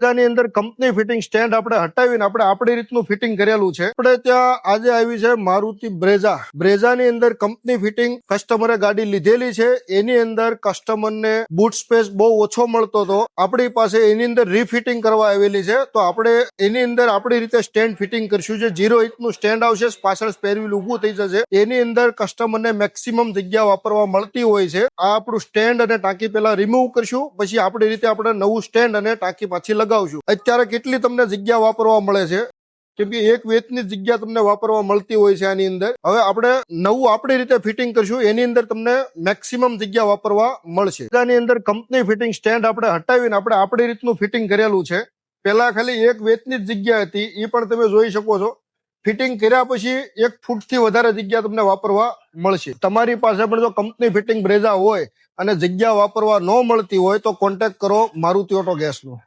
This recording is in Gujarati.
ની અંદર કંપની ફિટિંગ સ્ટેન્ડ આપણે હટાવીને આપણે આપણી રીતનું ફિટિંગ કરેલું છે. આપણે ત્યાં આજે આવી છે મારુતિ બ્રેઝાની અંદર કંપની ફિટિંગ કસ્ટમરે ગાડી લીધેલી છે. એની અંદર કસ્ટમરને બૂટ સ્પેસ બહુ ઓછો મળતો હતો. આપણી પાસે એની અંદર રીફિટિંગ કરવા આવેલી છે. તો આપણે એની અંદર આપણી રીતે સ્ટેન્ડ ફિટિંગ કરશું. જે 0 ઇંચનું સ્ટેન્ડ આવશે, પાછળ સ્પેર વ્હીલ ઊભું થઈ જશે. એની અંદર કસ્ટમરને મેક્સિમમ જગ્યા વાપરવા મળતી હોય છે. આ આપણું સ્ટેન્ડ અને ટાંકી પેલા રિમૂવ કરશું, પછી આપણી રીતે આપણે નવું સ્ટેન્ડ અને ટાંકી પાછી લગાવશું. અત્યારે કેટલી તમને જગ્યા વાપરવા મળે છે, કેમ કે એક વેચની જગ્યા તમને વાપરવા મળતી હોય છે આની અંદર. હવે આપણે નવું આપણી રીતે ફિટિંગ કરશું, એની અંદર તમને મેક્સિમમ જગ્યા વાપરવા મળશે. આની અંદર કંપની ફિટિંગ સ્ટેન્ડ આપણે હટાવીને આપણે આપણી રીતનું ફિટિંગ કરેલું છે. પેલા ખાલી એક વેચની જ જગ્યા હતી, એ પણ તમે જોઈ શકો છો. ફિટિંગ કર્યા પછી 1 ફૂટથી વધારે જગ્યા તમને વાપરવા મળશે. તમારી પાસે પણ જો કંપની ફિટિંગ બ્રેઝા હોય અને જગ્યા વાપરવા ન મળતી હોય તો કોન્ટેક્ટ કરો મારુતિ ઓટો ગેસનો.